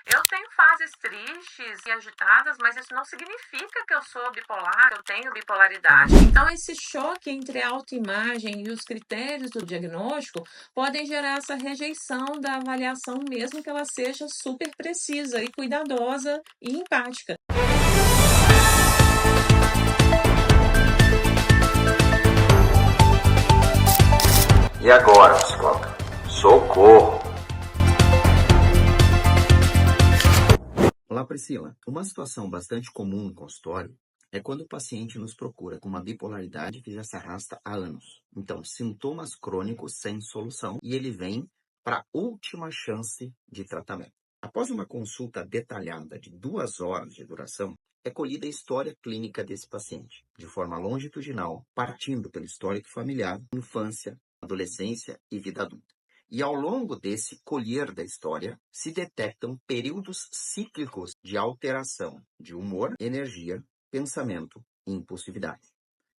Eu tenho fases tristes e agitadas, mas isso não significa que eu sou bipolar, que eu tenho bipolaridade. Então, esse choque entre a autoimagem e os critérios do diagnóstico podem gerar essa rejeição da avaliação, mesmo que ela seja super precisa e cuidadosa e empática. E agora, psicóloga? Socorro! Olá, Priscila. Uma situação bastante comum no consultório é quando o paciente nos procura com uma bipolaridade que já se arrasta há anos. Então, sintomas crônicos sem solução e ele vem para a última chance de tratamento. Após uma consulta detalhada de 2 horas de duração, é colhida a história clínica desse paciente, de forma longitudinal, partindo pelo histórico familiar, infância, adolescência e vida adulta. E ao longo desse colher da história, se detectam períodos cíclicos de alteração de humor, energia, pensamento e impulsividade.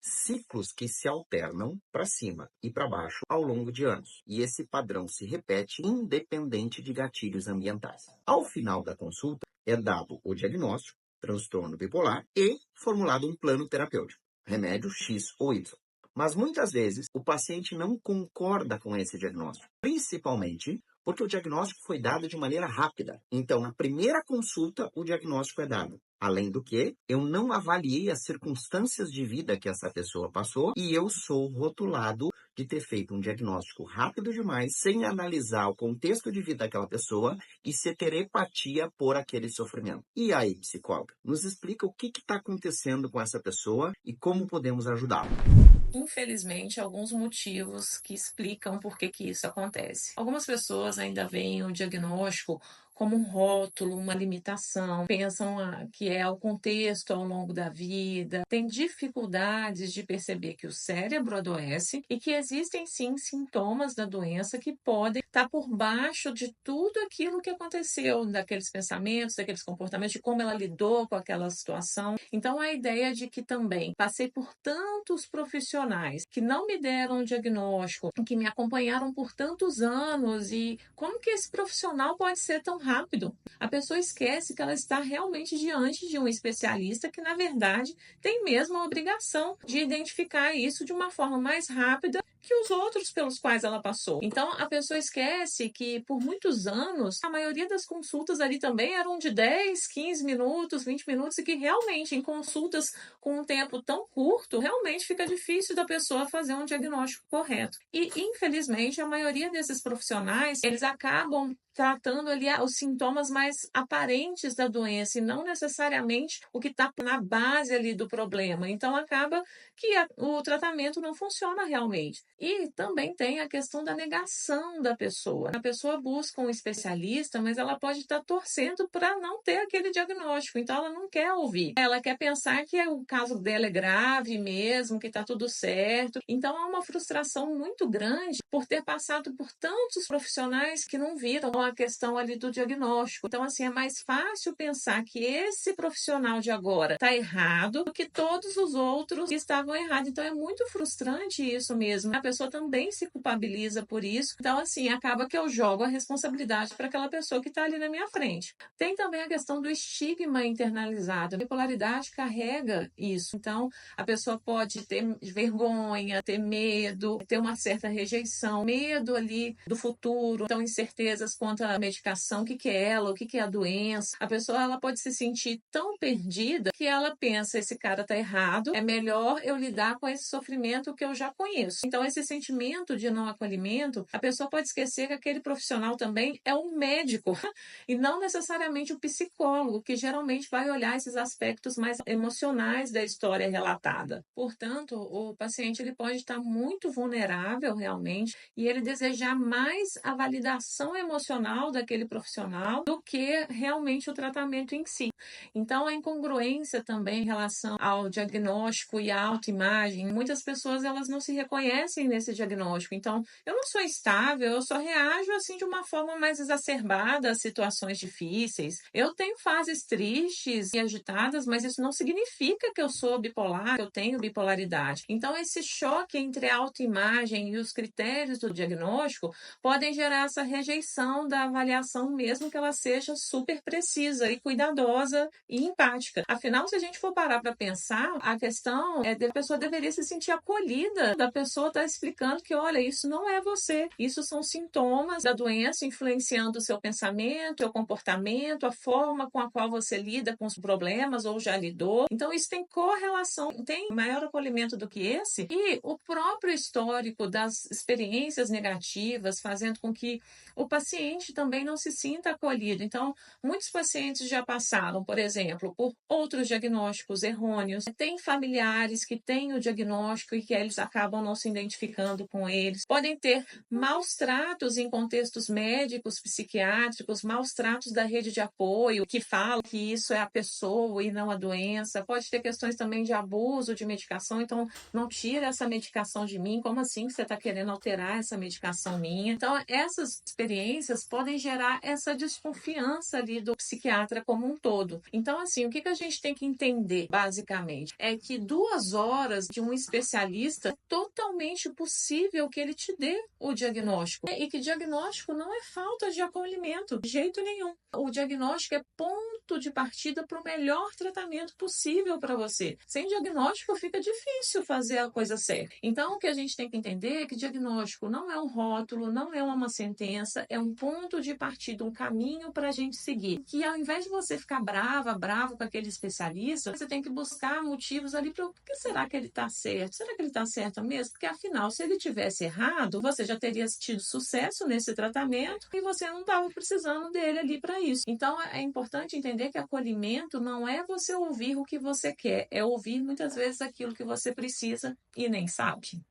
Ciclos que se alternam para cima e para baixo ao longo de anos. E esse padrão se repete independente de gatilhos ambientais. Ao final da consulta, é dado o diagnóstico, transtorno bipolar, e formulado um plano terapêutico, remédio X ou Y. Mas muitas vezes o paciente não concorda com esse diagnóstico, principalmente porque o diagnóstico foi dado de maneira rápida. Então, na primeira consulta, o diagnóstico é dado. Além do que, eu não avaliei as circunstâncias de vida que essa pessoa passou e eu sou rotulado de ter feito um diagnóstico rápido demais, sem analisar o contexto de vida daquela pessoa e sem ter empatia por aquele sofrimento. E aí, psicóloga, nos explica o que está acontecendo com essa pessoa e como podemos ajudá-la. Infelizmente, alguns motivos que explicam por que isso acontece. Algumas pessoas ainda veem o diagnóstico como um rótulo, uma limitação, pensam que é o contexto ao longo da vida, têm dificuldades de perceber que o cérebro adoece e que existem sim sintomas da doença que podem estar por baixo de tudo aquilo que aconteceu, daqueles pensamentos, daqueles comportamentos, de como ela lidou com aquela situação. Então, a ideia de que também passei por tantos profissionais que não me deram um diagnóstico, que me acompanharam por tantos anos, e como que esse profissional pode ser tão rápido? A pessoa esquece que ela está realmente diante de um especialista que, na verdade, tem mesmo a obrigação de identificar isso de uma forma mais rápida que os outros pelos quais ela passou. Então, a pessoa esquece que, por muitos anos, a maioria das consultas ali também eram de 10, 15 minutos, 20 minutos, e que realmente, em consultas com um tempo tão curto, realmente fica difícil da pessoa fazer um diagnóstico correto. E, infelizmente, a maioria desses profissionais, eles acabam tratando ali os sintomas mais aparentes da doença e não necessariamente o que está na base ali do problema. Então, acaba que o tratamento não funciona realmente. E também tem a questão da negação da pessoa. A pessoa busca um especialista, mas ela pode estar torcendo para não ter aquele diagnóstico. Então, ela não quer ouvir. Ela quer pensar que o caso dela é grave mesmo, que está tudo certo. Então, há uma frustração muito grande por ter passado por tantos profissionais que não viram a questão ali do diagnóstico. Então, assim, é mais fácil pensar que esse profissional de agora está errado do que todos os outros que estavam errados. Então, é muito frustrante isso mesmo. A pessoa também se culpabiliza por isso. Então, assim, acaba que eu jogo a responsabilidade para aquela pessoa que está ali na minha frente. Tem também a questão do estigma internalizado. A bipolaridade carrega isso. Então, a pessoa pode ter vergonha, ter medo, ter uma certa rejeição, medo ali do futuro, então incertezas quanto à medicação, o que é ela, o que é a doença. A pessoa ela pode se sentir tão perdida que ela pensa, esse cara tá errado, é melhor eu lidar com esse sofrimento que eu já conheço. Então, esse sentimento de não acolhimento, a pessoa pode esquecer que aquele profissional também é um médico e não necessariamente o psicólogo, que geralmente vai olhar esses aspectos mais emocionais da história relatada. Portanto, o paciente ele pode estar muito vulnerável realmente e ele desejar mais a validação emocional daquele profissional do que realmente o tratamento em si. Então, a incongruência também em relação ao diagnóstico e à autoimagem, muitas pessoas elas não se reconhecem nesse diagnóstico. Então, eu não sou instável, eu só reajo assim de uma forma mais exacerbada a situações difíceis. Eu tenho fases tristes e agitadas, mas isso não significa que eu sou bipolar, que eu tenho bipolaridade. Então, esse choque entre a autoimagem e os critérios do diagnóstico podem gerar essa rejeição da avaliação, mesmo que ela seja super precisa e cuidadosa e empática. Afinal, se a gente for parar para pensar, a questão é da pessoa deveria se sentir acolhida, da pessoa estar explicando que, olha, isso não é você, isso são sintomas da doença influenciando o seu pensamento, seu comportamento, a forma com a qual você lida com os problemas ou já lidou. Então, isso tem correlação, tem maior acolhimento do que esse, e o próprio histórico das experiências negativas, fazendo com que o paciente também não se sinta acolhido. Então, muitos pacientes já passaram, por exemplo, por outros diagnósticos errôneos, tem familiares que têm o diagnóstico e que eles acabam não se identificando com eles, podem ter maus tratos em contextos médicos, psiquiátricos, maus tratos da rede de apoio, que falam que isso é a pessoa e não a doença, pode ter questões também de abuso de medicação, então não tira essa medicação de mim, como assim que você está querendo alterar essa medicação minha? Então, essas experiências podem gerar essa desconfiança ali do psiquiatra como um todo. Então, assim, o que a gente tem que entender, basicamente, é que 2 horas de um especialista é totalmente possível que ele te dê o diagnóstico. E que diagnóstico não é falta de acolhimento, de jeito nenhum. O diagnóstico é ponto de partida para o melhor tratamento possível para você. Sem diagnóstico fica difícil fazer a coisa certa. Então, o que a gente tem que entender é que diagnóstico não é um rótulo, não é uma sentença, é um ponto de partida, um caminho para a gente seguir. Que ao invés de você ficar bravo com aquele especialista, você tem que buscar motivos ali para o que será que ele está certo? Será que ele está certo mesmo? Porque afinal, se ele tivesse errado, você já teria tido sucesso nesse tratamento e você não estava precisando dele ali para isso. Então, é importante entender que acolhimento não é você ouvir o que você quer, é ouvir muitas vezes aquilo que você precisa e nem sabe.